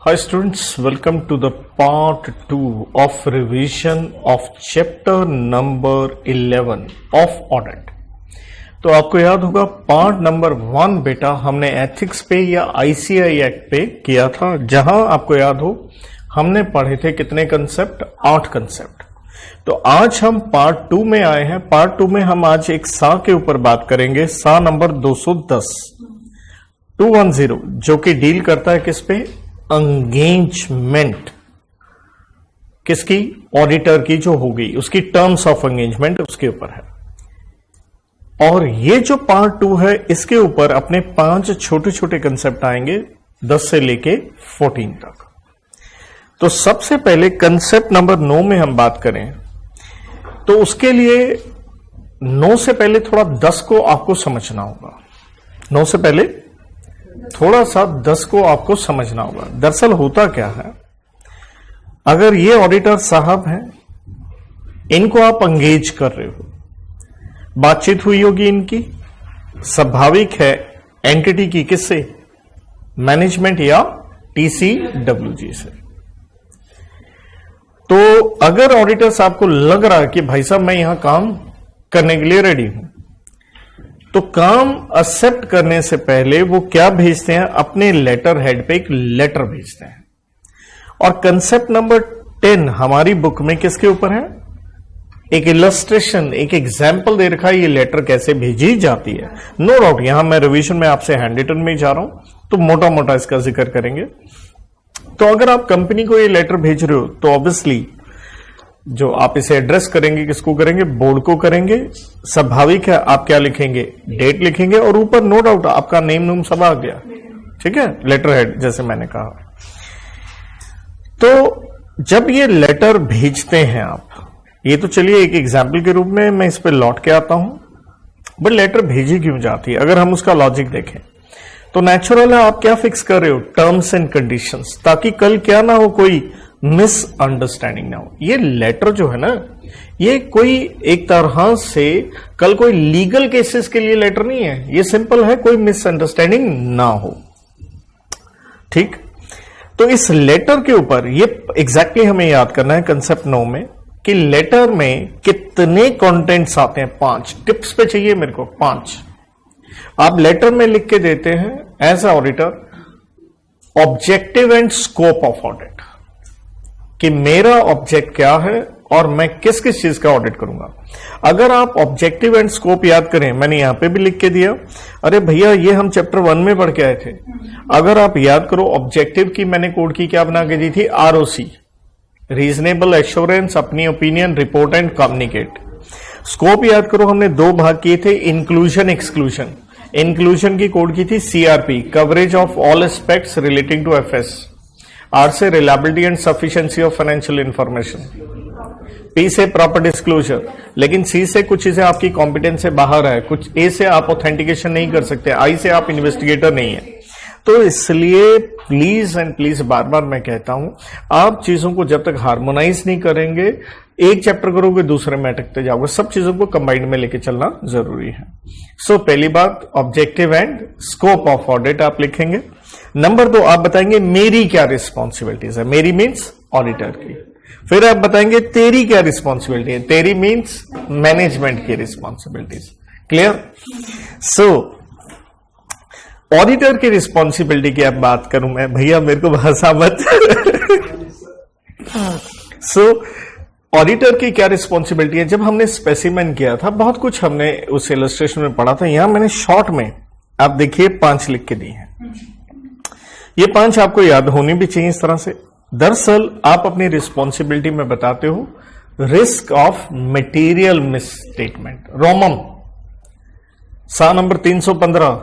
Hi students, welcome to the part 2 of revision of chapter number 11 of audit। तो आपको याद होगा part number 1 बेटा हमने एथिक्स पे या आईसीआई एक्ट पे किया था, जहां आपको याद हो हमने पढ़े थे कितने कंसेप्ट, 8 कंसेप्ट। तो आज हम पार्ट 2 में आए हैं। पार्ट 2 में हम आज एक सा के ऊपर बात करेंगे, सा नंबर 210 जो कि डील करता है किस पे, एंगेजमेंट किसकी, ऑडिटर की जो होगी उसकी टर्म्स ऑफ एंगेजमेंट उसके ऊपर है। और ये जो पार्ट 2 है इसके ऊपर अपने 5 छोटे छोटे कंसेप्ट आएंगे 10 से लेके 14 तक। तो सबसे पहले कंसेप्ट नंबर 9 में हम बात करें तो उसके लिए 9 से पहले थोड़ा 10 को आपको समझना होगा। 9 से पहले थोड़ा सा 10 को आपको समझना होगा। दरअसल होता क्या है, अगर ये ऑडिटर साहब हैं, इनको आप एंगेज कर रहे हो, बातचीत हुई होगी इनकी, स्वाभाविक है एंटिटी की, किससे, मैनेजमेंट या टीसीडब्ल्यूजी से। तो अगर ऑडिटर साहब को लग रहा है कि भाई साहब मैं यहां काम करने के लिए रेडी हूं, तो काम एक्सेप्ट करने से पहले वो क्या भेजते हैं, अपने लेटर हेड पे एक लेटर भेजते हैं। और कंसेप्ट नंबर 10 हमारी बुक में किसके ऊपर है, एक इलस्ट्रेशन, एक एग्जाम्पल दे रखा है ये लेटर कैसे भेजी जाती है। नो डाउट यहां मैं रिवीजन में आपसे हैंड रिटन में जा रहा हूं तो मोटा मोटा इसका जिक्र करेंगे। तो अगर आप कंपनी को ये लेटर भेज रहे हो तो ऑब्वियसली जो आप इसे एड्रेस करेंगे, किसको करेंगे, बोर्ड को करेंगे। स्वाभाविक है आप क्या लिखेंगे, डेट लिखेंगे, और ऊपर नो डाउट आपका नेम नूम सब आ गया, ठीक है, लेटर हेड जैसे मैंने कहा। तो जब ये लेटर भेजते हैं आप, ये तो चलिए एक एग्जाम्पल के रूप में मैं इस पर लौट के आता हूं, बट लेटर भेजी क्यों जाती है अगर हम उसका लॉजिक देखें तो नेचुरल है आप क्या फिक्स कर रहे हो, टर्म्स एंड कंडीशंस, ताकि कल क्या ना हो, कोई मिसअंडरस्टैंडिंग ना हो। ये लेटर जो है ना, ये कोई एक तरह से कल कोई लीगल केसेस के लिए लेटर नहीं है, ये सिंपल है कोई मिसअंडरस्टैंडिंग ना हो, ठीक। तो इस लेटर के ऊपर ये एग्जैक्टली हमें याद करना है कंसेप्ट 9 में कि लेटर में कितने कंटेंट्स आते हैं। 5 टिप्स पे चाहिए मेरे को, 5 आप लेटर में लिख के देते हैं as a auditor, objective and scope of audit, कि मेरा ऑब्जेक्ट क्या है और मैं किस किस चीज का ऑडिट करूंगा। अगर आप ऑब्जेक्टिव एंड स्कोप याद करें, मैंने यहां पे भी लिख के दिया, अरे भैया ये हम चैप्टर 1 में पढ़ के आए थे। अगर आप याद करो ऑब्जेक्टिव की मैंने कोड की क्या बना के दी थी, ROC, रीजनेबल एश्योरेंस, अपनी opinion, report and communicate. Scope याद करो हमने 2 भाग किए थे, इंक्लूजन एक्सक्लूजन। इंक्लूजन की कोड की थी CRP, coverage of all aspects relating to FS। R से reliability and sufficiency of financial information. P से प्रॉपर डिस्क्लोजर, लेकिन C से कुछ चीजें आपकी कॉम्पिटेंस से बाहर है, कुछ A से आप ऑथेंटिकेशन नहीं कर सकते, I से आप इन्वेस्टिगेटर नहीं है। तो इसलिए प्लीज एंड प्लीज बार बार मैं कहता हूं, आप चीजों को जब तक हार्मोनाइज नहीं करेंगे, एक चैप्टर करोगे दूसरे में अटकते जाओगे, सब चीजों को कंबाइंड में लेके चलना जरूरी है। सो पहली बात objective and scope of audit आप लिखेंगे। नंबर 2 आप बताएंगे मेरी क्या रिस्पॉन्सिबिलिटीज है, मेरी मीन्स ऑडिटर की। फिर आप बताएंगे तेरी क्या रिस्पॉन्सिबिलिटी है, तेरी मीन्स मैनेजमेंट की रिस्पॉन्सिबिलिटीज। क्लियर। सो ऑडिटर की रिस्पॉन्सिबिलिटी की अब बात करूं मैं, भैया मेरे को भाषा मत। सो ऑडिटर की क्या रिस्पॉन्सिबिलिटी है, जब हमने स्पेसिमेन किया था बहुत कुछ हमने उस इलस्ट्रेशन में पढ़ा था, यहां मैंने शॉर्ट में आप देखिए 5 लिख के दी हैं। ये 5 आपको याद होनी भी चाहिए इस तरह से। दरअसल आप अपनी रिस्पॉन्सिबिलिटी में बताते हो रिस्क ऑफ मटेरियल मिसस्टेटमेंट, रोमम सा नंबर 315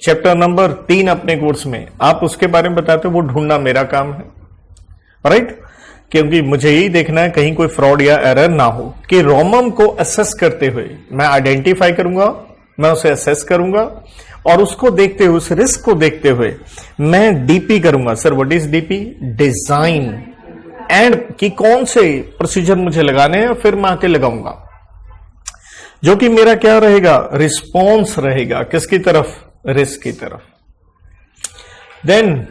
चैप्टर नंबर 3 अपने कोर्स में आप उसके बारे में बताते हो, वो ढूंढना मेरा काम है, राइट। क्योंकि मुझे यही देखना है कहीं कोई फ्रॉड या एरर ना हो, कि रोमम को असेस करते हुए मैं आइडेंटिफाई करूंगा, मैं उसे असेस करूंगा, और उसको देखते हुए, उस रिस्क को देखते हुए मैं डीपी करूंगा। Sir what is DP, design and कि कौन से प्रोसीजर मुझे लगाने हैं, फिर मैं आके लगाऊंगा, जो कि मेरा क्या रहेगा, रिस्पॉन्स रहेगा, किसकी तरफ, रिस्क की तरफ। देन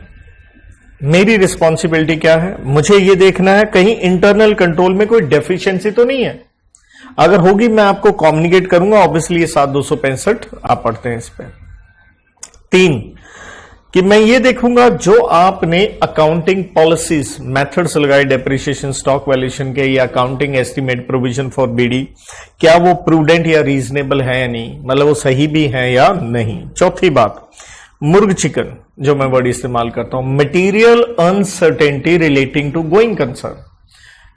मेरी रिस्पॉन्सिबिलिटी क्या है? मुझे ये देखना है कहीं इंटरनल कंट्रोल में कोई डेफिशिएंसी तो नहीं है। अगर होगी मैं आपको कम्युनिकेट करूंगा। ऑब्वियसली ये 7265 आप पढ़ते हैं इस पे। 3 कि मैं ये देखूंगा जो आपने अकाउंटिंग पॉलिसीज मेथड्स लगाए डेप्रिसिएशन स्टॉक वैल्यूएशन के या accounting estimate provision for BD, क्या वो प्रूडेंट या रीजनेबल है या नहीं, मतलब वो सही भी है या नहीं। चौथी बात, मुर्ग चिकन जो मैं वर्ड इस्तेमाल करता हूं, material uncertainty relating to going concern.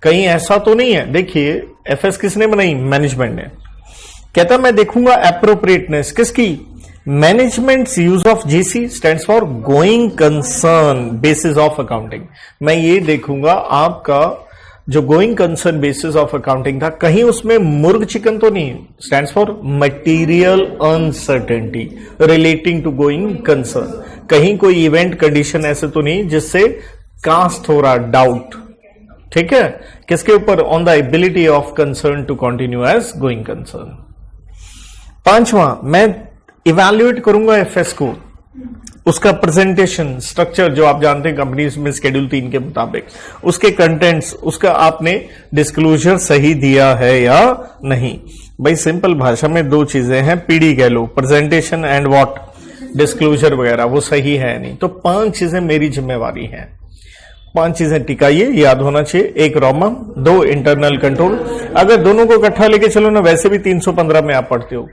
कहीं ऐसा तो नहीं है, देखिए एफएस किसने बनाई? मैनेजमेंट ने। कहता मैं देखूंगा एप्रोप्रिएटनेस किसकी? Management's use of GC stands for going concern basis of accounting. मैं ये देखूंगा आपका जो going concern basis of accounting था, कहीं उसमें मुर्ग चिकन तो नहीं, stands for material uncertainty relating to going concern. कहीं कोई इवेंट कंडीशन ऐसे तो नहीं जिससे कास्ट हो रहा डाउट, ठीक है, किसके ऊपर? On the ability of concern to continue as going concern. 5वां, मैं इवैल्यूएट करूंगा एफएस को, उसका प्रेजेंटेशन स्ट्रक्चर जो आप जानते हैं कंपनीज में शेड्यूल 3 के मुताबिक, उसके कंटेंट्स, उसका आपने डिस्क्लोजर सही दिया है या नहीं। भाई सिंपल भाषा में 2 चीजें हैं, पीडी कह लो, प्रेजेंटेशन एंड व्हाट, डिस्क्लोजर वगैरह, वो सही है नहीं। तो 5 चीजें मेरी जिम्मेवारी हैं। 5 चीजें टिकाइए, याद होना चाहिए। 1 रोमम, 2 इंटरनल कंट्रोल। अगर दोनों को इकट्ठा लेके चलो ना, वैसे भी 315 में आप पढ़ते हो।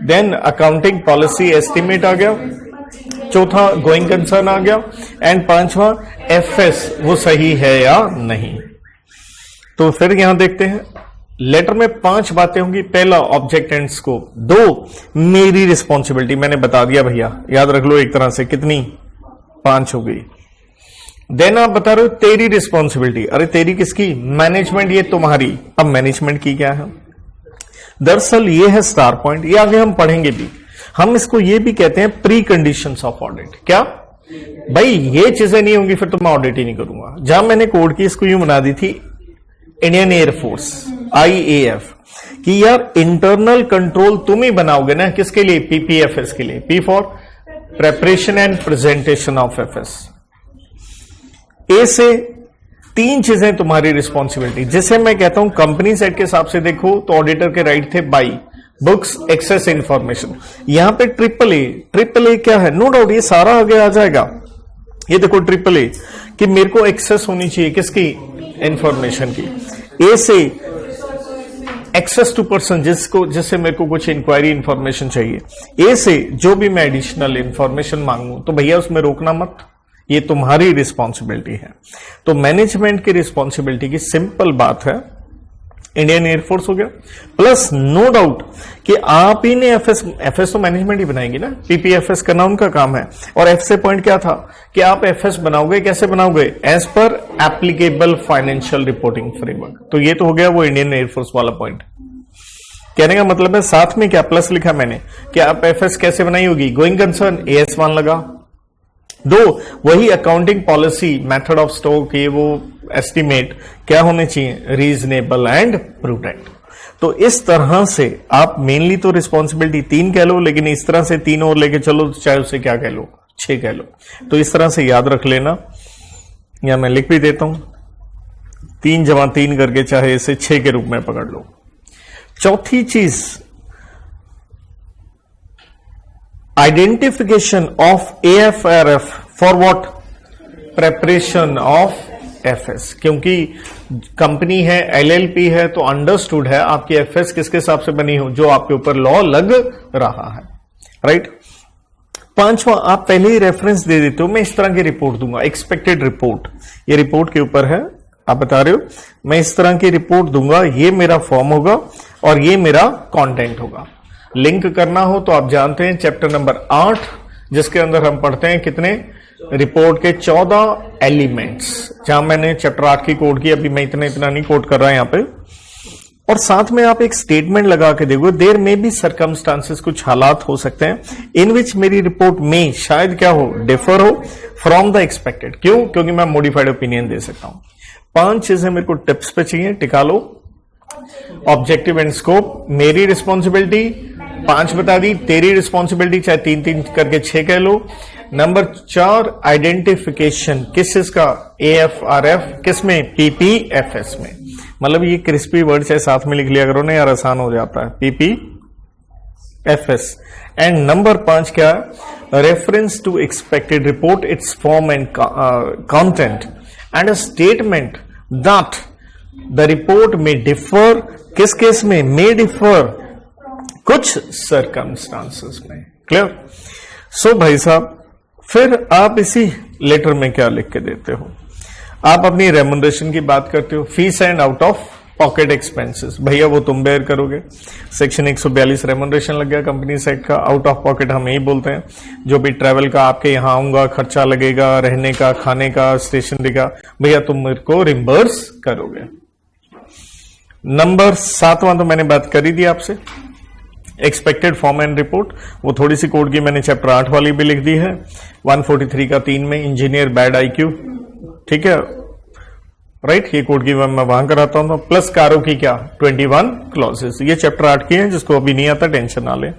देन अकाउंटिंग पॉलिसी एस्टिमेट आ गया, चौथा गोइंग कंसर्न आ गया, एंड 5वां एफएस वो सही है या नहीं। तो फिर यहां देखते हैं, लेटर में 5 बातें होंगी। पहला ऑब्जेक्ट एंड स्कोप, 2 मेरी रिस्पॉन्सिबिलिटी, मैंने बता दिया भैया, याद रख लो एक तरह से, कितनी? 5 हो गई। देन आप बता रहे हो तेरी रिस्पॉन्सिबिलिटी, अरे तेरी किसकी? मैनेजमेंट, ये तुम्हारी। अब मैनेजमेंट की क्या है? दरअसल ये है स्टार पॉइंट, ये आगे हम पढ़ेंगे भी। हम इसको ये भी कहते हैं प्री कंडीशंस ऑफ ऑडिट। क्या भाई ये चीजें नहीं होंगी फिर तो मैं ऑडिट ही नहीं करूंगा। जहां मैंने कोड की इसको यूं बना दी थी इंडियन एयरफोर्स IAF कि यार इंटरनल कंट्रोल तुम ही बनाओगे ना, किसके लिए? PPFS के लिए। P for preparation and presentation of FS. A से 3 चीजें तुम्हारी रिस्पॉन्सिबिलिटी। जैसे मैं कहता हूं कंपनी सेट के हिसाब से देखो तो ऑडिटर के राइट थे बाई बुक्स, एक्सेस इंफॉर्मेशन। यहां पे ट्रिपल ए क्या है? नो डाउट ये सारा आगे आ जाएगा। ये देखो ट्रिपल ए कि मेरे को एक्सेस होनी चाहिए किसकी? इंफॉर्मेशन की। ए से एक्सेस टू पर्सन, जिससे मेरे को कुछ इंक्वायरी इंफॉर्मेशन चाहिए। ए से जो भी मैं एडिशनल इंफॉर्मेशन मांगू तो भैया उसमें रोकना मत, ये तुम्हारी रिस्पॉन्सिबिलिटी है। तो मैनेजमेंट की रिस्पॉन्सिबिलिटी की सिंपल बात है इंडियन एयरफोर्स हो गया, प्लस नो डाउट कि आप ही ने एफएस तो मैनेजमेंट ही बनाएंगे ना, पीपीएफएस करना उनका काम है। और एफ से पॉइंट क्या था कि आप एफएस बनाओगे, कैसे बनाओगे? As per applicable financial reporting framework. तो ये तो हो गया वो इंडियन एयरफोर्स वाला पॉइंट। कहने का मतलब है साथ में क्या प्लस लिखा मैंने कि आप एफएस कैसे बनाई होगी? गोइंग कंसर्न AS1 लगा। 2 वही accounting policy method of stock, ये वो एस्टिमेट क्या होने चाहिए? Reasonable and prudent. तो इस तरह से आप मेनली तो रिस्पॉन्सिबिलिटी 3 कह लो, लेकिन इस तरह से 3 और लेके चलो, चाहे उसे क्या कह लो, 6 कह लो। तो इस तरह से याद रख लेना, या मैं लिख भी देता हूं 3 जमा 3 करके, चाहे इसे 6 के रूप में पकड़ लो। चौथी चीज, identification of AFRF for what? Preparation of FS. क्योंकि कंपनी है, LLP है, तो अंडरस्टूड है आपकी एफएस किसके हिसाब से बनी हो, जो आपके ऊपर लॉ लग रहा है, राइट। 5वां, आप पहले ही रेफरेंस दे देते हो, मैं इस तरह की रिपोर्ट दूंगा, एक्सपेक्टेड रिपोर्ट, ये रिपोर्ट के ऊपर है, आप बता रहे हो मैं इस तरह की रिपोर्ट दूंगा, ये मेरा फॉर्म होगा और ये मेरा कंटेंट होगा। लिंक करना हो तो आप जानते हैं चैप्टर नंबर 8, जिसके अंदर हम पढ़ते हैं कितने? रिपोर्ट के 14 एलिमेंट्स, जहां मैंने चैप्टर 8 की कोड की, अभी मैं इतना नहीं कोड कर रहा यहां पे। और साथ में आप एक स्टेटमेंट लगा के देखो, देयर में भी सर्कमस्टांसेस, कुछ हालात हो सकते हैं इन विच मेरी रिपोर्ट में शायद क्या हो? डिफर हो फ्रॉम द एक्सपेक्टेड। क्यों? क्योंकि मैं मॉडिफाइड ओपिनियन दे सकता हूं। 5 चीजें मेरे को टिप्स पे चाहिए, टिका लो। ऑब्जेक्टिव एंड स्कोप, मेरी रिस्पॉन्सिबिलिटी 5 बता दी, तेरी रिस्पॉन्सिबिलिटी चाहे 3-3 करके 6 कह लो। नंबर 4 आइडेंटिफिकेशन, किस इसका AFRF, किस में PPFS में। मतलब ये क्रिस्पी वर्ड चाहे साथ में लिख लिया करो ना यार, आसान हो जाता है, PPFS। एंड नंबर 5 क्या, reference to expected report, its form and content and a statement that the report में डिफर, किस केस में, में डिफर कुछ सर्कमस्टांसेस में। क्लियर। सो भाई साहब, फिर आप इसी लेटर में क्या लिख के देते हो, आप अपनी रेम्युनरेशन की बात करते हो, fees and out of pocket expenses, भैया वो तुम बेयर करोगे। सेक्शन 142 रेम्युनरेशन लग गया कंपनी सेक्ट का। आउट ऑफ पॉकेट हम यही बोलते हैं, जो भी ट्रेवल का आपके यहां आऊंगा, खर्चा लगेगा, रहने का, खाने का, स्टेशनरी का, भैया तुम मेरे को रिम्बर्स करोगे। नंबर 7वां तो मैंने बात कर ही दी आपसे, एक्सपेक्टेड फॉर्म एंड रिपोर्ट, वो थोड़ी सी कोड की मैंने चैप्टर 8 वाली भी लिख दी है, 143 का 3 में, इंजीनियर बैड IQ, ठीक है, राइट, ये कोड की मैं वहां कराता हूं। प्लस कारों की क्या 21 क्लॉजेस, ये चैप्टर 8 की है, जिसको अभी नहीं आता टेंशन ना ले।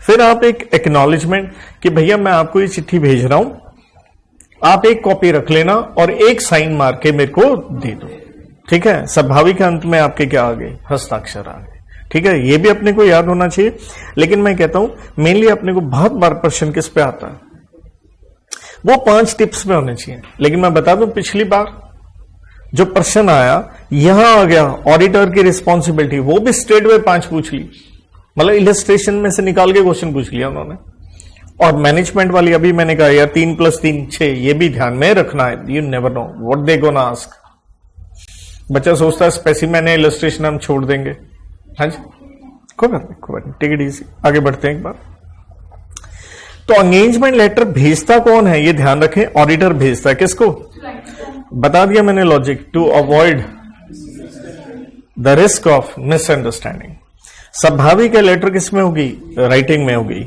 फिर आप एक एक्नॉलेजमेंट कि भैया मैं आपको ये चिट्ठी भेज रहा हूं, आप एक कॉपी रख लेना और एक साइन मार के मेरे को दे दो, ठीक है। सद्भावी के अंत में आपके क्या आ गए, हस्ताक्षर आ गए, ठीक है। ये भी अपने को याद होना चाहिए। लेकिन मैं कहता हूं मेनली अपने को बहुत बार प्रश्न किस पे आता है, वो 5 टिप्स में होने चाहिए। लेकिन मैं बता दूं, पिछली बार जो प्रश्न आया यहां आ गया ऑडिटर की रिस्पॉन्सिबिलिटी, वो भी स्ट्रेट वे 5 पूछ ली, मतलब इलस्ट्रेशन में से निकाल के क्वेश्चन पूछ लिया उन्होंने। और मैनेजमेंट वाली अभी मैंने कहा यार 3 + 3 6, ये भी ध्यान में रखना है, you never know what they gonna ask. बच्चा सोचता है स्पेसिमेन है, इलस्ट्रेशन हम छोड़ देंगे, हाँ जी, कोई बात नहीं, टेक इट इजी, आगे बढ़ते हैं एक बार। तो एंगेजमेंट लेटर भेजता कौन है, ये ध्यान रखें, ऑडिटर भेजता है, किसको, बता दिया मैंने logic, to avoid the risk of misunderstanding. सद्भावी का लेटर किस में होगी, राइटिंग में होगी।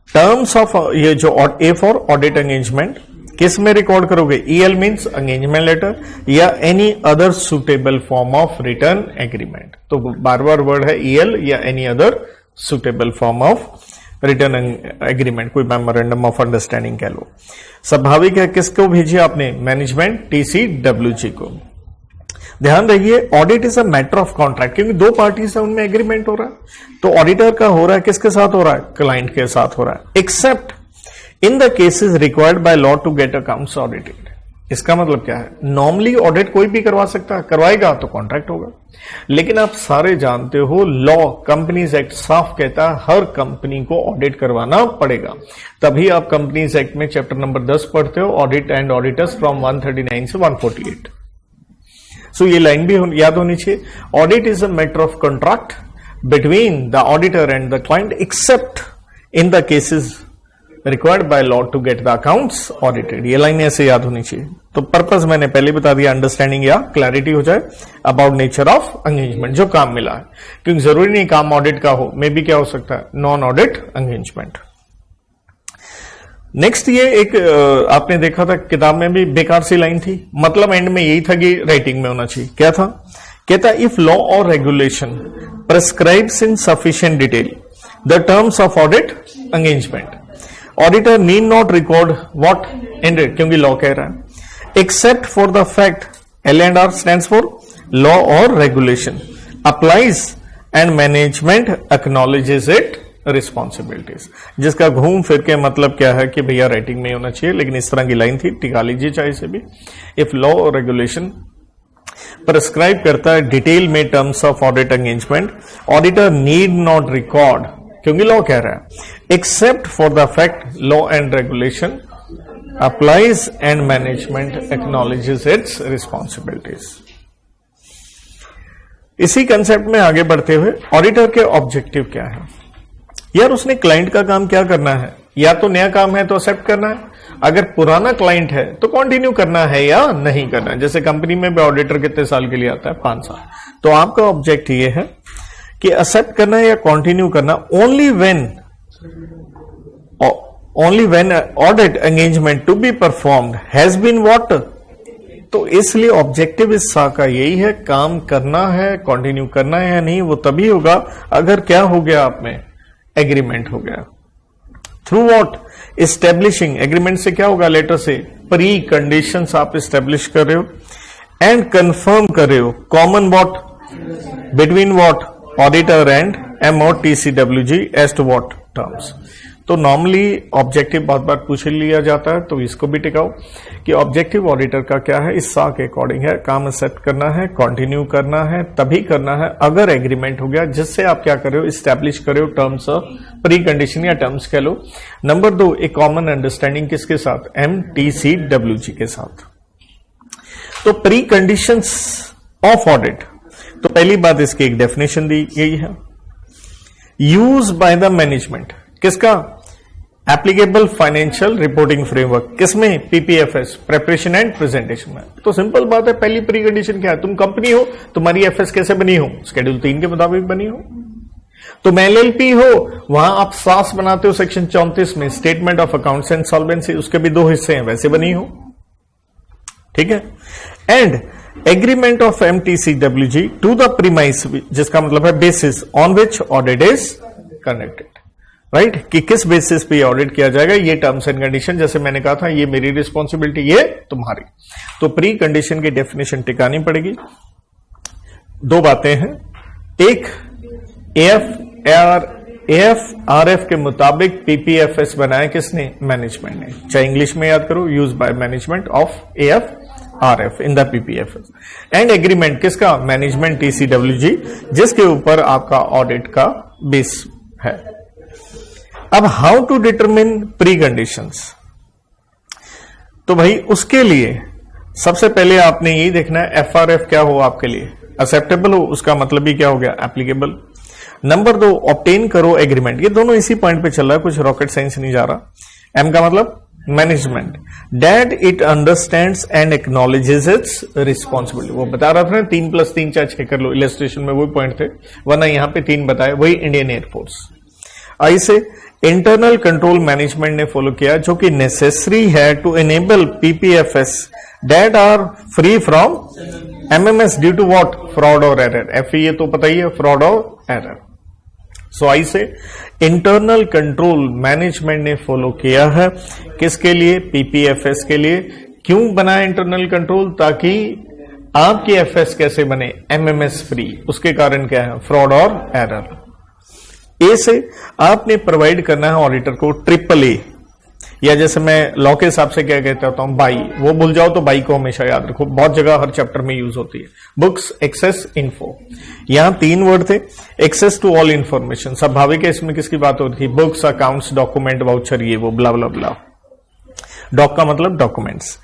टर्म्स ऑफ, ये जो A फॉर ऑडिट एंगेजमेंट, किस में रिकॉर्ड करोगे, EL मीन्स एंगेजमेंट लेटर या any other suitable form of return agreement. तो बार बार वर्ड है EL या any other suitable form of return agreement, कोई मेमोरेंडम ऑफ अंडरस्टैंडिंग कह लो। स्वाभाविक है, किसको भेजिए आपने, मैनेजमेंट TCWG को। ध्यान रखिए, audit is a matter of contract, क्योंकि 2 पार्टीज है, उनमें एग्रीमेंट हो रहा है। तो ऑडिटर का हो रहा है, किसके साथ हो रहा है, क्लाइंट के साथ हो रहा है, except in the cases required by law to get accounts audited. इसका मतलब क्या है, नॉर्मली ऑडिट कोई भी करवा सकता है, करवाएगा तो कॉन्ट्रैक्ट होगा। लेकिन आप सारे जानते हो, लॉ कंपनीज एक्ट साफ कहता है हर कंपनी को ऑडिट करवाना पड़ेगा। तभी आप कंपनीज एक्ट में चैप्टर नंबर 10 पढ़ते हो, ऑडिट एंड ऑडिटर्स फ्रॉम 139 से 148। सो ये लाइन भी याद होनी चाहिए, audit is a matter of contract between the auditor and the client except in the cases required by law to get the accounts audited. ये line ऐसे याद होनी चाहिए। तो पर्पस मैंने पहले बता दिया, अंडरस्टैंडिंग या क्लैरिटी हो जाए अबाउट नेचर ऑफ एंगेजमेंट, जो काम मिला है, क्योंकि जरूरी नहीं काम ऑडिट का हो, मे भी क्या हो सकता है, नॉन ऑडिट एंगेजमेंट। नेक्स्ट, ये एक आपने देखा था किताब में भी बेकार सी लाइन थी, मतलब एंड में यही था कि राइटिंग में होना चाहिए। क्या था, कहता इफ लॉ और regulation prescribes in sufficient detail the terms of audit engagement, auditor need not record what ended, क्योंकि लॉ कह रहा है, except for the fact L&R stands for law और regulation applies and management acknowledges it responsibilities. जिसका घूम फिर के मतलब क्या है कि भैया राइटिंग में होना चाहिए, लेकिन इस तरह की लाइन थी, टिका लीजिए चाहे से भी। इफ लॉ और रेगुलेशन प्रेस्क्राइब करता है डिटेल में terms of audit engagement, auditor need not record, क्योंकि लॉ कह रहा है, except for the fact law and regulation applies and management acknowledges it's responsibilities. इसी कंसेप्ट में आगे बढ़ते हुए, ऑडिटर के ऑब्जेक्टिव क्या है, यार उसने क्लाइंट का काम क्या करना है, या तो नया काम है तो एक्सेप्ट करना है, अगर पुराना क्लाइंट है तो कंटिन्यू करना है या नहीं करना है। जैसे कंपनी में भी ऑडिटर कितने साल के लिए आता है, 5 साल। तो आपका ऑब्जेक्ट ये है कि एक्सेप्ट करना है या कंटिन्यू करना, only when audit engagement to be performed has been what. तो इसलिए ऑब्जेक्टिव इस सा का यही है, काम करना है, कंटिन्यू करना है या नहीं, वो तभी होगा अगर क्या हो गया, आप में एग्रीमेंट हो गया। Through what? एस्टेब्लिशिंग, एग्रीमेंट से क्या होगा? लेटर से प्री कंडीशंस आप एस्टेब्लिश कर रहे हो एंड कंफर्म कर रहे हो common what between what auditor and MOTCWG as to what terms. तो नॉर्मली ऑब्जेक्टिव बहुत बार पूछ लिया जाता है, तो इसको भी टिकाओ कि ऑब्जेक्टिव ऑडिटर का क्या है, इस सा के अकॉर्डिंग है, काम एक्सेप्ट करना है, कंटिन्यू करना है, तभी करना है अगर एग्रीमेंट हो गया, जिससे आप क्या कर रहे हो, इस्टेब्लिश कर रहे हो टर्म्स ऑफ प्री कंडीशन या टर्म्स कह लो। नंबर 2, एक कॉमन अंडरस्टैंडिंग किसके साथ? MTCWG के साथ। तो प्री कंडीशंस ऑफ ऑडिट, तो पहली बात इसकी एक डेफिनेशन दी गई है, यूज बाय द मैनेजमेंट, किसका? एप्लीकेबल फाइनेंशियल रिपोर्टिंग फ्रेमवर्क, किसमें? PPFS, प्रेपरेशन एंड प्रेजेंटेशन में। तो सिंपल बात है, पहली प्री कंडीशन क्या है? तुम कंपनी हो, तुम्हारी FS कैसे बनी हो? शेड्यूल 3 के मुताबिक बनी हो। तुम LLP हो, वहां आप SAS बनाते हो सेक्शन 34 में, statement of accounts and solvency, उसके भी 2 हिस्से हैं, वैसे बनी हो, ठीक है। And agreement of MTCWG to the premise, जिसका मतलब है basis on which audit is conducted, right, कि किस बेसिस पे ऑडिट किया जाएगा, ये टर्म्स एंड कंडीशन, जैसे मैंने कहा था, ये मेरी रिस्पॉन्सिबिलिटी, ये तुम्हारी। तो प्री कंडीशन की डेफिनेशन टिकानी पड़ेगी। 2 बातें हैं, एक AFRF के मुताबिक PPFS बनाया किसने? मैनेजमेंट ने, चाहे इंग्लिश में याद करो, use by management of AFRF in the PPFS। And agreement किसका? मैनेजमेंट TCWG, जिसके ऊपर आपका ऑडिट का बेस है। अब how to determine pre conditions, तो भाई उसके लिए सबसे पहले आपने यही देखना है FRF क्या हो आपके लिए, एक्सेप्टेबल हो, उसका मतलब ही क्या हो गया? एप्लीकेबल। नंबर 2, ऑब्टेन करो एग्रीमेंट, ये दोनों इसी पॉइंट पे चल रहा है, कुछ रॉकेट साइंस नहीं जा रहा। M का मतलब management, that it understands and acknowledges it's responsibility. वो बता रहा था ना 3 + 3 = 6 कर लो, इलस्ट्रेशन में वही पॉइंट थे, वरना यहां पे 3 बताए, वही इंडियन एयरफोर्स। ऐसे इंटरनल कंट्रोल मैनेजमेंट ने फॉलो किया, जो कि नेसेसरी है to enable PPFS that are free from MMS due to what? Fraud और एरर। FE ये तो पता ही है, फ्रॉड और एरर। सो ऐसे इंटरनल कंट्रोल मैनेजमेंट ने फॉलो किया है, किसके लिए? PPFS के लिए। क्यों बनाया इंटरनल कंट्रोल? ताकि आपकी FS कैसे बने? MMS free. उसके कारण क्या है? फ्रॉड और एरर। ए से आपने प्रोवाइड करना है ऑडिटर को AAA, या जैसे मैं लॉ के हिसाब से क्या कहता हूं, बाई, वो भूल जाओ तो बाई को हमेशा याद रखो, बहुत जगह हर चैप्टर में यूज होती है। बुक्स, एक्सेस, इन्फो, यहां 3 वर्ड थे। एक्सेस टू ऑल इंफॉर्मेशन, स्वाभाविक है, इसमें किसकी बात हो रही थी? बुक्स, अकाउंट्स, डॉक्यूमेंट, वाउचर, ये वो ब्ला ब्ला ब्ला। डॉक का मतलब documents.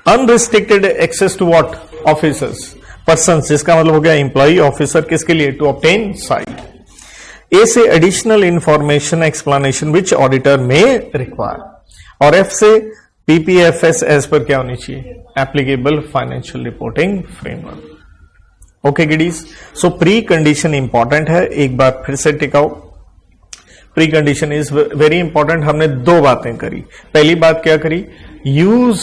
Unrestricted access to what? Officers, person, जिसका मतलब हो गया एम्प्लॉय, ऑफिसर, किसके लिए? To obtain site. ए से additional information explanation which auditor में रिक्वायर, और F से PPFS एज पर क्या होनी चाहिए? Applicable financial reporting framework. Okay kiddies, so precondition important है, एक बार फिर से टिकाओ, precondition is very important. हमने 2 बातें करी। पहली बात क्या करी? यूज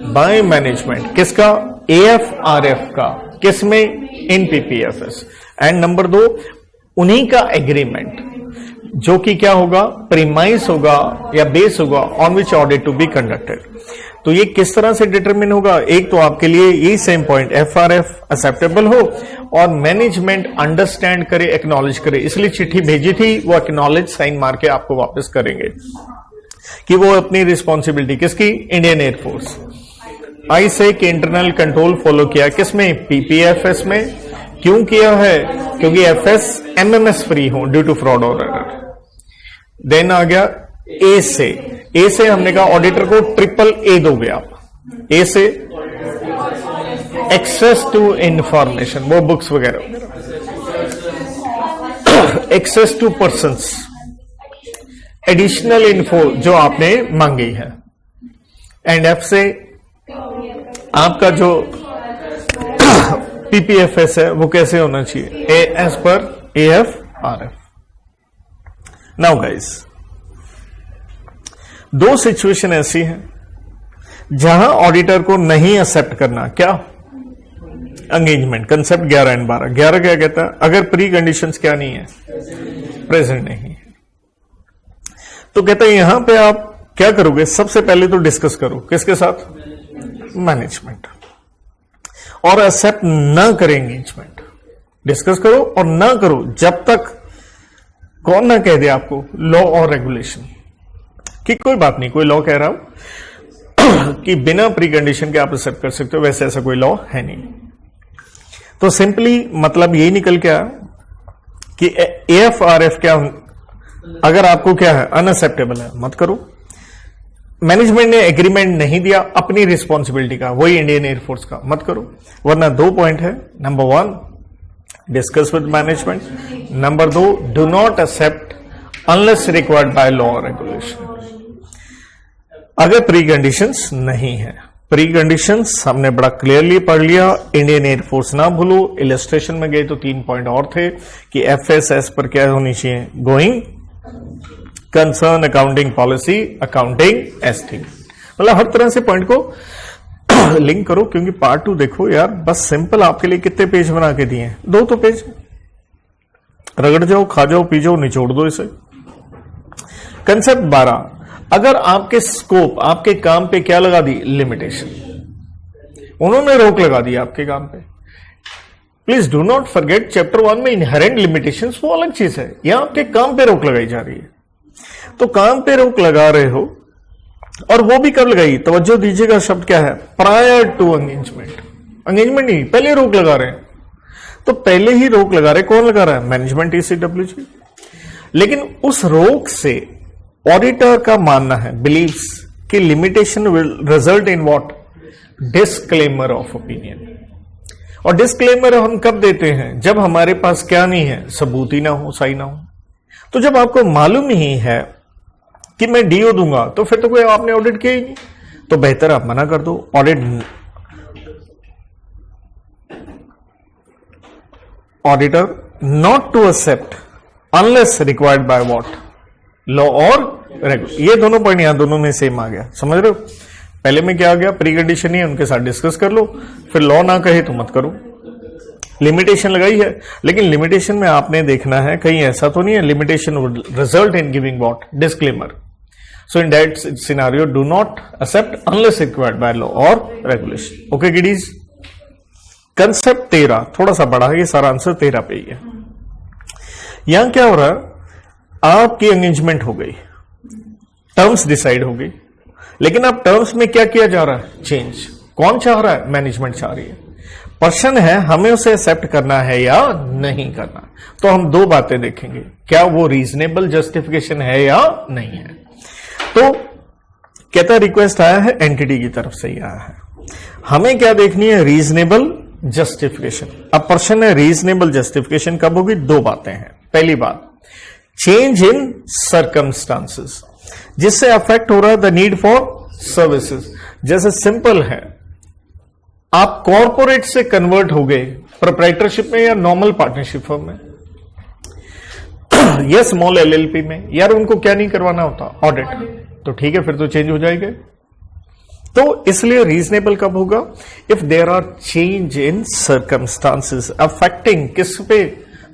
बाय मैनेजमेंट, किसका? AFRF का, किसमें? इन PPFS। एंड नंबर 2, उन्हीं का एग्रीमेंट, जो कि क्या होगा? प्रीमाइस होगा या बेस होगा on which audit to be conducted. तो ये किस तरह से डिटरमिन होगा? एक तो आपके लिए यही सेम पॉइंट, FRF एक्सेप्टेबल हो और मैनेजमेंट अंडरस्टैंड करे, एक्नॉलेज करे, इसलिए चिट्ठी भेजी थी, वो एक्नॉलेज साइन मार के आपको वापस करेंगे कि वो अपनी रिस्पॉन्सिबिलिटी, किसकी? Indian air force. आई से कि इंटरनल कंट्रोल फॉलो किया, किसमें? PPFS में। क्यों किया है? क्योंकि FS MMS फ्री हो ड्यू टू फ्रॉड और एरर। देन आ गया ए से, ए से हमने कहा ऑडिटर को AAA दोगे आप। ए से एक्सेस टू इंफॉर्मेशन, वो बुक्स वगैरह, access to persons, additional info जो आपने मांगी है। एंड F से आपका जो PPFS है वो कैसे होना चाहिए? As per AFRF। Now guys, 2 situation ऐसी हैं जहां ऑडिटर को नहीं एक्सेप्ट करना, क्या? Engagement, concept 11 and 12। 11 क्या कहता है? अगर प्री कंडीशंस क्या नहीं है? प्रेजेंट नहीं है। तो कहते हैं यहां पे आप क्या करोगे, सबसे पहले तो डिस्कस करो किसके साथ, मैनेजमेंट, और एक्सेप्ट ना करें एंगेजमेंट। डिस्कस करो और ना करो जब तक कौन ना कह दे आपको, लॉ और रेगुलेशन, कि कोई बात नहीं, कोई लॉ कह रहा हो कि बिना प्री कंडीशन के आप एक्सेप्ट कर सकते हो, वैसे ऐसा कोई लॉ है नहीं। तो सिंपली मतलब यही निकल के आया कि AFRF क्या, अगर आपको क्या है अनएक्सेप्टेबल है मत करो। मैनेजमेंट ने एग्रीमेंट नहीं दिया अपनी रिस्पॉन्सिबिलिटी का, वही इंडियन एयरफोर्स का, मत करो। वरना 2 पॉइंट है, number 1 discuss with management, number 2 do not accept unless required by law और रेगुलेशन। अगर प्री कंडीशंस नहीं है, प्री कंडीशंस हमने बड़ा क्लियरली पढ़ लिया, इंडियन एयरफोर्स ना भूलो। इलस्ट्रेशन में गए तो 3 पॉइंट और थे कि FSS पर क्या होनी चाहिए, going concern accounting policy, accounting एस्टी, मतलब हर तरह से पॉइंट को लिंक करो। क्योंकि पार्ट 2 देखो यार, बस सिंपल आपके लिए कितने पेज बना के दिए हैं, 2 तो पेज, रगड़ जाओ, खा जाओ, पी जाओ, निचोड़ दो इसे। कंसेप्ट 12, अगर आपके स्कोप, आपके काम पे क्या लगा दी, लिमिटेशन, उन्होंने रोक लगा दी आपके काम पे। Please do not forget chapter 1 में इनहेरेंट लिमिटेशंस वो अलग चीज है, यहां आपके काम पे रोक लगाई जा रही है। तो काम पे रोक लगा रहे हो, और वो भी कब लगाई, तवज्जो दीजिएगा, शब्द क्या है, प्रायर टू एंगेजमेंट। एंगेजमेंट नहीं, पहले रोक लगा रहे हैं। तो पहले ही रोक लगा रहे, कौन लगा रहा है, मैनेजमेंट ECWG। लेकिन उस रोक से ऑडिटर का मानना है, बिलीव्स कि limitation will result in what, disclaimer of opinion. और डिस्क्लेमर हम कब देते हैं, जब हमारे पास क्या नहीं है, सबूत ही ना हो, सही ना हो। तो जब आपको मालूम ही है कि मैं DO दूंगा, तो फिर तो कोई आपने ऑडिट किया ही नहीं, तो बेहतर आप मना कर दो। Auditor not to accept unless required by what, law और रेगुलेशन। ये दोनों पॉइंट यहां दोनों में सेम आ गया, समझ रहे हो। पहले में क्या आ गया, प्री कंडीशन ही है, उनके साथ डिस्कस कर लो, फिर लॉ ना कहे तो मत करो। लिमिटेशन लगाई है, लेकिन लिमिटेशन में आपने देखना है कहीं ऐसा तो नहीं है limitation would result in giving what, disclaimer. So in that scenario do not accept unless required by law और रेगुलेशन। Okay kiddies. कंसेप्ट 13 थोड़ा सा बड़ा है, ये सारा आंसर 13 पे ही है। यहां क्या हो रहा है, आपकी एंगेजमेंट हो गई, टर्म्स डिसाइड हो गई, लेकिन अब टर्म्स में क्या किया जा रहा है, चेंज। कौन चाह रहा है, मैनेजमेंट चाह रही है। प्रश्न है हमें उसे एक्सेप्ट करना है या नहीं करना। तो हम 2 बातें देखेंगे, क्या वो रीजनेबल जस्टिफिकेशन है या नहीं है। तो कहता रिक्वेस्ट आया है, एंटिटी की तरफ से ही आया है, हमें क्या देखनी है, रीजनेबल जस्टिफिकेशन। अब प्रश्न है रीजनेबल जस्टिफिकेशन कब होगी, 2 बातें हैं। पहली बात, चेंज इन सर्कमस्टांसेस, जिससे अफेक्ट हो रहा है द नीड फॉर सर्विसेज। जैसे सिंपल है, आप कॉर्पोरेट से कन्वर्ट हो गए प्रोप्राइटरशिप में या नॉर्मल पार्टनरशिप फर्म में या स्मॉल LLP में, यार उनको क्या नहीं करवाना होता, ऑडिट, तो ठीक है फिर तो चेंज हो जाएगा। तो इसलिए रीजनेबल कब होगा, if there are change in circumstances affecting किस पे,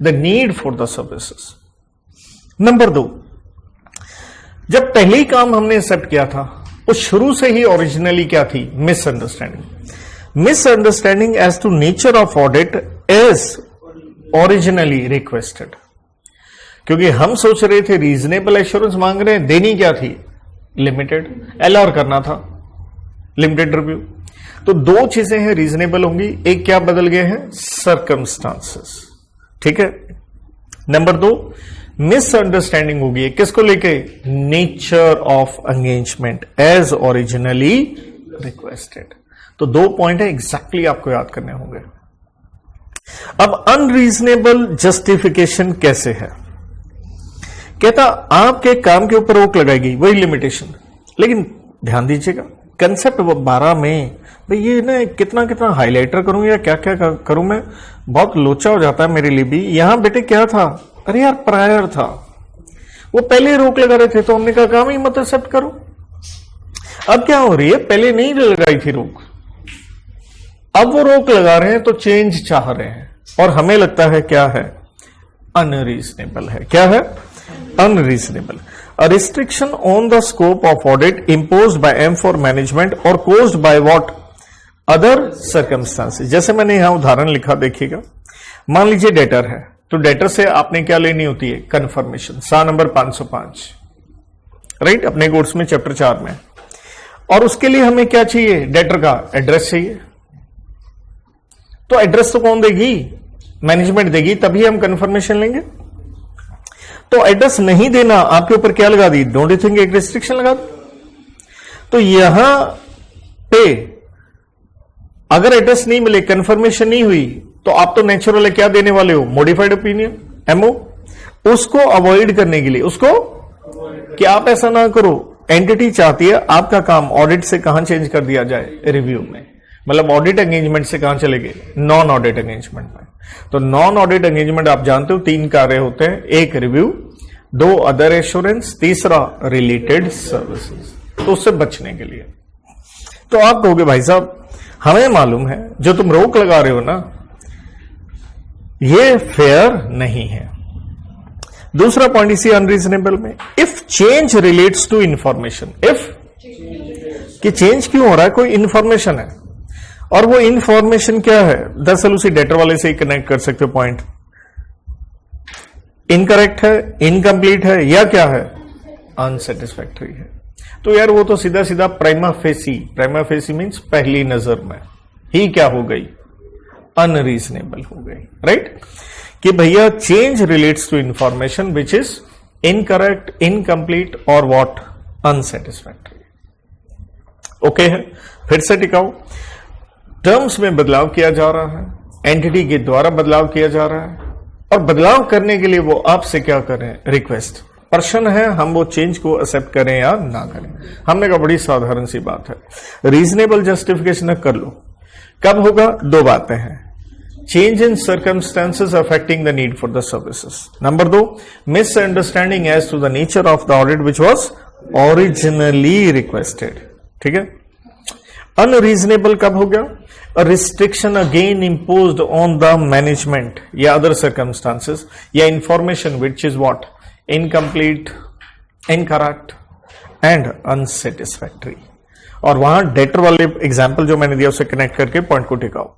the need for the services. Number 2, जब पहले ही काम हमने एक्सेप्ट किया था, वो शुरू से ही ओरिजिनली क्या थी, misunderstanding as to nature of audit is originally requested. क्योंकि हम सोच रहे थे रीजनेबल एश्योरेंस मांग रहे हैं, देनी क्या थी, लिमिटेड, LR करना था, लिमिटेड रिव्यू। तो 2 चीजें हैं रीजनेबल होंगी, एक क्या बदल गए हैं, सर्कमस्टांसेस, ठीक है। नंबर 2, मिसअंडरस्टैंडिंग होगी, किसको लेके, nature of engagement as originally requested. तो 2 पॉइंट है, एग्जैक्टली आपको याद करने होंगे। अब अनरीजनेबल जस्टिफिकेशन कैसे है, कहता आपके काम के ऊपर रोक लगाएगी, वही लिमिटेशन। लेकिन ध्यान दीजिएगा, कंसेप्ट 12 में भाई ये ना कितना कितना हाइलाइटर करूं या क्या क्या करूं, मैं बहुत लोचा हो जाता है मेरे लिए भी। यहां बेटे क्या था, अरे यार प्रायर था, वो पहले रोक लगा रहे थे, तो हमने कहा काम ही मत एक्सेप्ट करो। अब क्या हो रही है, पहले नहीं लगाई थी रोक, अब वो रोक लगा रहे हैं, तो चेंज चाह रहे हैं, और हमें लगता है क्या है, अनरीजनेबल है। क्या है, unreasonable. A restriction on the scope of audit imposed by M for management or caused by what other circumstances। जैसे मैंने यहां उदाहरण लिखा, देखिएगा, मान लीजिए डेटर है, तो डेटर से आपने क्या लेनी होती है, कंफर्मेशन, सा नंबर 505, राइट, अपने कोर्स में चैप्टर 4 में। और उसके लिए हमें क्या चाहिए, डेटर का एड्रेस चाहिए। तो एड्रेस तो कौन देगी, मैनेजमेंट देगी, तभी हम कंफर्मेशन लेंगे। तो एड्रेस नहीं देना आपके ऊपर क्या लगा दी, डोंट यू थिंक एक रिस्ट्रिक्शन लगा दी। तो यहां पे अगर एड्रेस नहीं मिले, कंफर्मेशन नहीं हुई, तो आप तो नेचुरल है क्या देने वाले हो, मॉडिफाइड ओपिनियन, एमओ। उसको अवॉइड करने के लिए, उसको कि आप ऐसा ना करो, एंटिटी चाहती है आपका काम ऑडिट से कहां चेंज कर दिया जाए, रिव्यू में, मतलब ऑडिट एंगेजमेंट से कहां चले गए, नॉन ऑडिट एंगेजमेंट में। तो नॉन ऑडिट एंगेजमेंट आप जानते हो 3 कार्य होते हैं, एक रिव्यू, 2 अदर एश्योरेंस, तीसरा रिलेटेड सर्विसेज। तो उससे बचने के लिए तो आप कहोगे भाई साहब हमें मालूम है जो तुम रोक लगा रहे हो ना, ये फेयर नहीं है। दूसरा पॉइंट इसी अनरीजनेबल में, if change relates to information, if कि चेंज क्यों हो रहा है, कोई इंफॉर्मेशन है, और वो इंफॉर्मेशन क्या है, दरअसल उसी डेटर वाले से ही कनेक्ट कर सकते हो पॉइंट, इनकरेक्ट है, इनकम्प्लीट है, या क्या है, अनसेटिस्फैक्टरी है। तो यार वो तो सीधा सीधा प्राइमा फेसी मीन्स पहली नजर में ही क्या हो गई, अनरीजनेबल हो गई, राइट, कि भैया change relates to information which is incorrect, incomplete और व्हाट, अनसेटिस्फैक्टरी। ओके है, फिर से टिकाऊ, टर्म्स में बदलाव किया जा रहा है, एंटिटी के द्वारा बदलाव किया जा रहा है, और बदलाव करने के लिए वो आपसे क्या करें, रिक्वेस्ट, प्रश्न है हम वो चेंज को एक्सेप्ट करें या ना करें। हमने कहा बड़ी साधारण सी बात है, रीजनेबल जस्टिफिकेशन कर लो, कब होगा, 2 बातें हैं, change in circumstances affecting the need for the services, number 2 misunderstanding as to the nature of the audit which was originally requested. ठीक है, अनरीजनेबल कब हो गया, a restriction again imposed on the management या other circumstances या information which is what, incomplete, incorrect and unsatisfactory। और वहां debtor वाले एग्जाम्पल जो मैंने दिया उसे कनेक्ट करके पॉइंट को टिकाओ।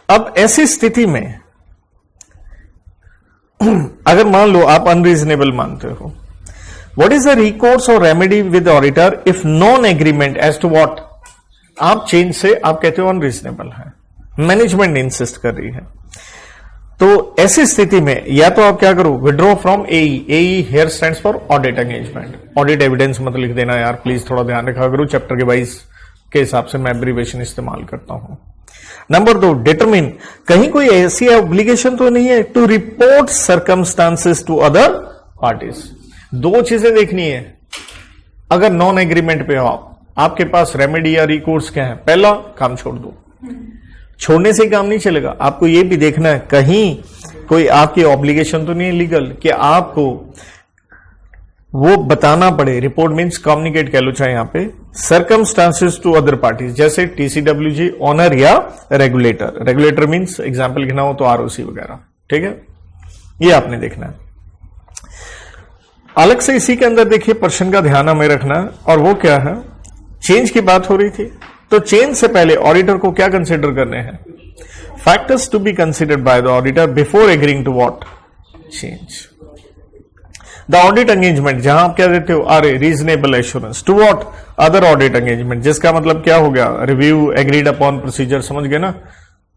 अब ऐसी स्थिति में अगर मान लो आप अनरीजनेबल मानते हो, what is the recourse or remedy with the auditor if non agreement as to what, आप चेंज से आप कहते हो अनरीजनेबल है, मैनेजमेंट इंसिस्ट कर रही है, तो ऐसी स्थिति में या तो आप क्या करो, withdraw from AE here stands for audit engagement, audit evidence मत लिख देना यार प्लीज, थोड़ा ध्यान रखा करो, चैप्टर के वाइज के हिसाब से मैं एब्रीवेशन इस्तेमाल करता हूं। नंबर 2 डिटरमिन, कहीं कोई ऐसी ऑब्लिगेशन तो नहीं है to report circumstances to other parties. 2 चीजें देखनी है, अगर नॉन एग्रीमेंट पे हो आपके पास रेमेडी या रिकोर्स क्या है, पहला काम छोड़ दो, छोड़ने से काम नहीं चलेगा, आपको यह भी देखना है कहीं कोई आपकी ऑब्लिगेशन तो नहीं है लीगल कि आपको वो बताना पड़े, रिपोर्ट मीन्स कम्युनिकेट कह लो चाहे यहां पे, सर्कमस्टांसेस टू अदर पार्टीज, जैसे टीसीडब्ल्यूजी ऑनर या रेगुलेटर, रेगुलेटर मीन्स एग्जाम्पल लिखना हो तो आरओसी वगैरह। ठीक है, ये आपने देखना है। अलग से इसी के अंदर देखिए प्रश्न का ध्यान हमें रखना है, और वो क्या है, चेंज की बात हो रही थी, तो चेंज से पहले ऑडिटर को क्या कंसिडर करने हैं, factors to be considered by the auditor before agreeing to what, change. The audit engagement, जहां आप क्या देते हो, अरे reasonable assurance to what, other audit engagement, जिसका मतलब क्या हो गया, रिव्यू, एग्रीड अपॉन प्रोसीजर, समझ गए ना,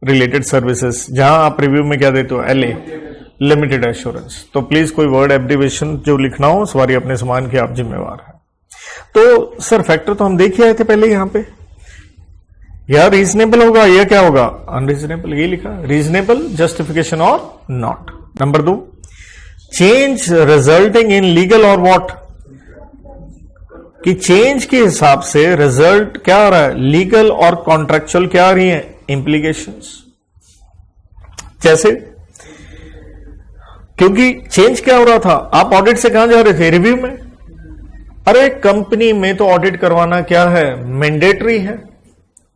रिलेटेड सर्विसेज, जहां आप रिव्यू में क्या देते हो, एलए, लिमिटेड एश्योरेंस। तो प्लीज कोई वर्ड एब्रिविएशन जो लिखना हो सवारी अपने सामान के आप जिम्मेवार है। तो सर फैक्टर तो हम देख ही आए थे पहले यहां पे, या रीजनेबल होगा या क्या होगा, अनरीजनेबल, ये लिखा, रीजनेबल, जस्टिफिकेशन और not. Number 2 change resulting in legal और व्हाट, कि चेंज के हिसाब से रिजल्ट क्या आ रहा है, लीगल और कॉन्ट्रेक्चुअल क्या आ रही है, इंप्लीकेशंस। जैसे क्योंकि चेंज क्या हो रहा था, आप ऑडिट से कहां जा रहे थे, रिव्यू में, अरे कंपनी में तो ऑडिट करवाना क्या है, मैंडेटरी है,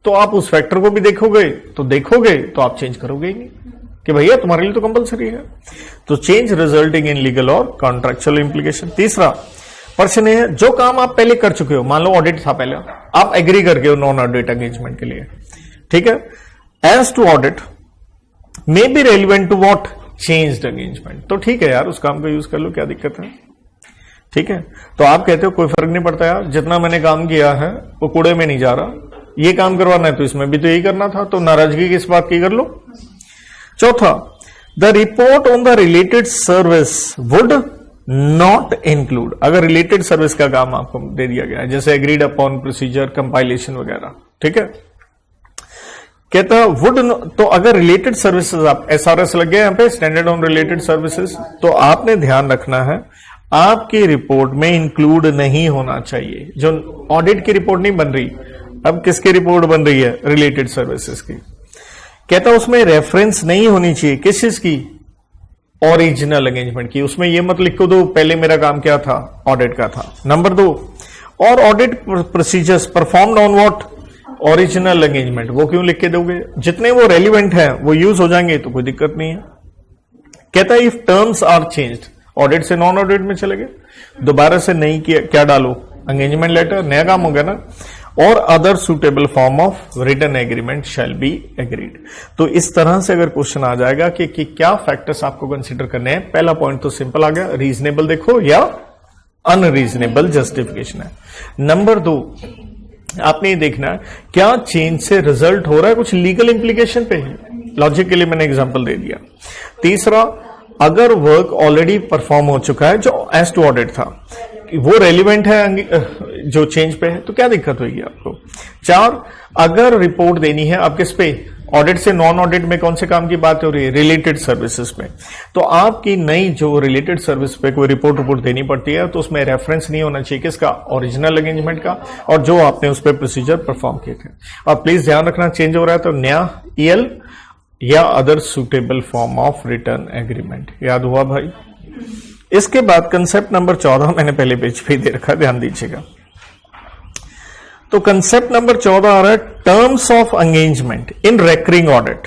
तो आप उस फैक्टर को भी देखोगे तो आप चेंज करोगे ही नहीं, कि भैया तुम्हारे लिए तो कंपलसरी है। तो चेंज रिजल्टिंग इन लीगल और कॉन्ट्रेक्चुअल इंप्लीकेशन। तीसरा प्रश्न है, जो काम आप पहले कर चुके हो, मान लो ऑडिट था पहले, आप एग्री करके हो नॉन ऑडिट एंगेजमेंट के लिए, ठीक है, as to audit may be relevant to what changed engagement. तो ठीक है यार, उस काम को यूज कर लो, क्या दिक्कत है, ठीक है। तो आप कहते हो कोई फर्क नहीं पड़ता यार, जितना मैंने काम किया है वो कूड़े में नहीं जा रहा, ये काम करवाना है तो इसमें भी तो यही करना था, तो नाराजगी किस बात की कर लो। चौथा, the report on the related service would not include, अगर रिलेटेड सर्विस का काम आपको दे दिया गया है, जैसे एग्रीड अपॉन प्रोसीजर, कंपाइलेशन वगैरह, ठीक है, कहता वुड, तो अगर रिलेटेड सर्विसेज, आप एसआरएस लग गया यहां पे, स्टैंडर्ड ऑन रिलेटेड सर्विसेज, तो आपने ध्यान रखना है आपकी रिपोर्ट में इंक्लूड नहीं होना चाहिए। जो ऑडिट की रिपोर्ट नहीं बन रही, अब किसकी रिपोर्ट बन रही है, रिलेटेड सर्विसेज की, कहता उसमें रेफरेंस नहीं होनी चाहिए किस चीज की, ओरिजिनल एंगेजमेंट की। उसमें यह मत लिखो दो पहले मेरा काम क्या था, ऑडिट का था। नंबर 2, और audit procedures performed on what, original engagement. वो क्यों लिख के दोगे, जितने वो रेलिवेंट है वो यूज हो जाएंगे तो कोई दिक्कत नहीं है। कहता है if terms are changed, audit से नॉन ऑडिट में चले गए, दोबारा से नहीं किया, क्या डालो, एंगेजमेंट लेटर, नया काम हो गया ना, और other suitable form of written agreement shall be agreed. तो इस तरह से अगर क्वेश्चन आ जाएगा कि क्या फैक्टर्स आपको कंसीडर करने हैं, पहला पॉइंट तो सिंपल आ गया, रीजनेबल देखो या अनरीजनेबल जस्टिफिकेशन है। नंबर 2, आपने ये देखना है क्या चेंज से रिजल्ट हो रहा है कुछ लीगल इंप्लीकेशन पे है, लॉजिक के लिए मैंने एग्जांपल दे दिया। तीसरा, अगर वर्क ऑलरेडी परफॉर्म हो चुका है जो एज टू ऑडिट था, वो रेलिवेंट है जो चेंज पे है, तो क्या दिक्कत होगी आपको। 4, अगर रिपोर्ट देनी है आप किस पे, ऑडिट से नॉन ऑडिट में कौन से काम की बात हो रही है, रिलेटेड सर्विसेज पे, तो आपकी नई जो रिलेटेड सर्विस पे कोई रिपोर्ट देनी पड़ती है तो उसमें रेफरेंस नहीं होना चाहिए किसका, ओरिजिनल एंगेजमेंट का, और जो आपने उस पर प्रोसीजर परफॉर्म किए थे। और प्लीज ध्यान रखना, चेंज हो रहा है तो नया ईएल या other suitable form of return agreement. याद हुआ भाई। इसके बाद कंसेप्ट नंबर 14 मैंने पहले पेज पे दे रखा, ध्यान दीजिएगा। तो कंसेप्ट नंबर 14 आ रहा है terms of engagement in recurring audit.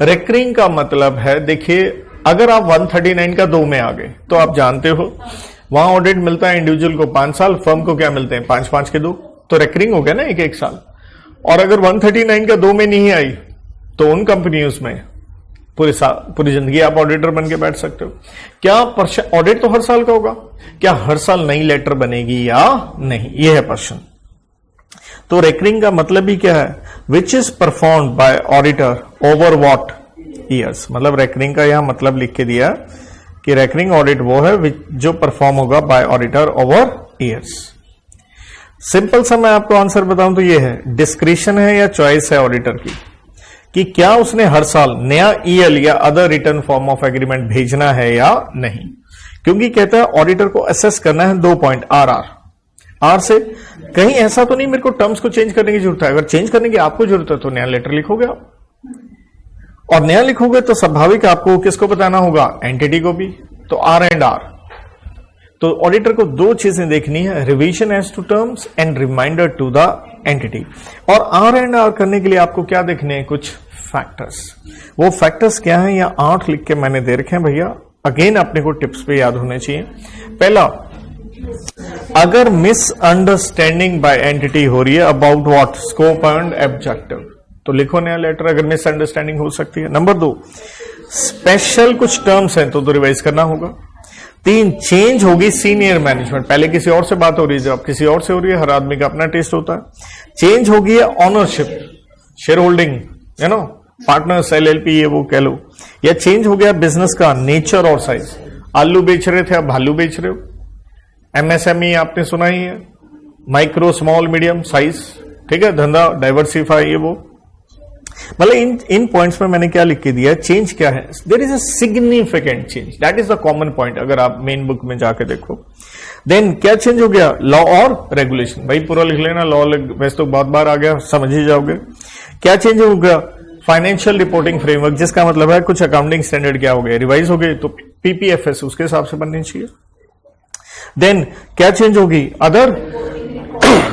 Recurring का मतलब है, देखिए अगर आप 139 का 2 में आ गए तो आप जानते हो वहां ऑडिट मिलता है इंडिविजुअल को 5 साल, फर्म को क्या मिलते हैं 5-5 के 2, तो रेकरिंग हो गया ना 1-1 साल। और अगर 139 का 2 में नहीं आई तो उन कंपनियों में पूरी जिंदगी आप ऑडिटर बन के बैठ सकते हो। क्या ऑडिट तो हर साल का होगा, क्या हर साल नई लेटर बनेगी या नहीं, यह है प्रश्न। तो रेकरिंग का मतलब ही क्या है, which is performed by auditor over what years. मतलब रेकरिंग का यहां मतलब लिख के दिया कि रेकरिंग ऑडिट वो है जो परफॉर्म होगा bye auditor over years. Simple सा मैं आपको आंसर बताऊं तो ये है, डिस्क्रिशन है या चॉइस है ऑडिटर की कि क्या उसने हर साल नया ईएल या other return form of agreement भेजना है या नहीं। क्योंकि कहता है ऑडिटर को असेस करना है 2 पॉइंट, आर से कहीं ऐसा तो नहीं मेरे को टर्म्स को चेंज करने की जरूरत है। अगर चेंज करने की आपको जरूरत है तो नया लेटर लिखोगे आप, और नया लिखोगे तो स्वाभाविक आपको किसको बताना होगा, एंटिटी को भी। तो आर एंड आर, तो ऑडिटर को 2 चीजें देखनी है, revision as to terms and reminder to the entity. और आर एंड आर करने के लिए आपको क्या देखने हैं, कुछ फैक्टर्स। वो फैक्टर्स क्या हैं, या 8 लिख के मैंने दे रखे हैं भैया, अगेन अपने को टिप्स पे याद होने चाहिए। पहला, अगर मिसअंडरस्टैंडिंग बाय एंटिटी हो रही है about what, scope and objective, तो लिखो नया लेटर अगर मिसअंडरस्टैंडिंग हो सकती है। नंबर 2, स्पेशल कुछ टर्म्स हैं तो रिवाइज करना होगा। 3, चेंज होगी सीनियर मैनेजमेंट, पहले किसी और से बात हो रही है, अब किसी और से हो रही है, हर आदमी का अपना टेस्ट होता है। चेंज होगी ownership, share holding, you know, partners, LLP, ये वो कह लो, या चेंज हो गया बिजनेस का नेचर और साइज, आलू बेच रहे थे अब भालू बेच रहे हो। एमएसएमई आपने सुना ही है, माइक्रो स्मॉल मीडियम साइज, ठीक है, धंधा डाइवर्सिफाई, ये वो। मतलब इन पॉइंट्स में मैंने क्या लिख के दिया, चेंज क्या है, there is a significant change, that is the common point अगर आप मेन बुक में जाके देखो। देन क्या चेंज हो गया, लॉ और रेगुलेशन, भाई पूरा लिख लेना, लॉ वैसे तो बहुत बार आ गया, समझ ही जाओगे। क्या चेंज हो गया, फाइनेंशियल रिपोर्टिंग फ्रेमवर्क, जिसका मतलब है कुछ अकाउंटिंग स्टैंडर्ड क्या हो गए, रिवाइज हो गए, तो पीपीएफएस उसके हिसाब से बननी चाहिए। देन क्या चेंज होगी, other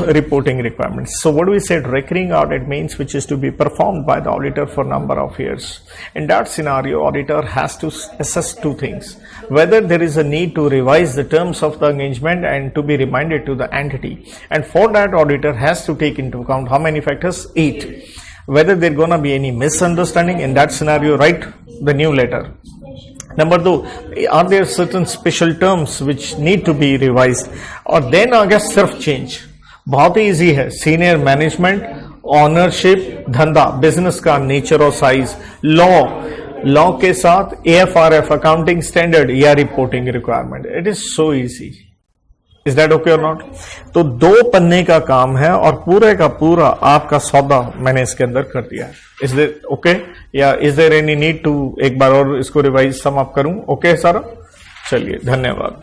reporting requirements. So what we said, recurring audit means which is to be performed by the auditor for number of years. In that scenario, auditor has to assess two things: whether there is a need to revise the terms of the engagement and to be reminded to the entity. And for that, auditor has to take into account how many factors? 8. Whether there gonna be any misunderstanding. In that scenario, write the new letter. Number 2, are there certain special terms which need to be revised? और then आ गया सिर्फ change. बहुत ही easy है. Senior management, ownership, धंधा, business का nature और size, law के साथ AFRF अकाउंटिंग स्टैंडर्ड या reporting requirement. It is so easy. Is that okay और नॉट? तो 2 पन्ने का काम है और पूरे का पूरा आपका सौदा मैंने इसके अंदर कर दिया है. इज देयर ओके या is there any need to एक बार और इसको रिवाइज सम अप करूं? ओके सारा? चलिए, धन्यवाद.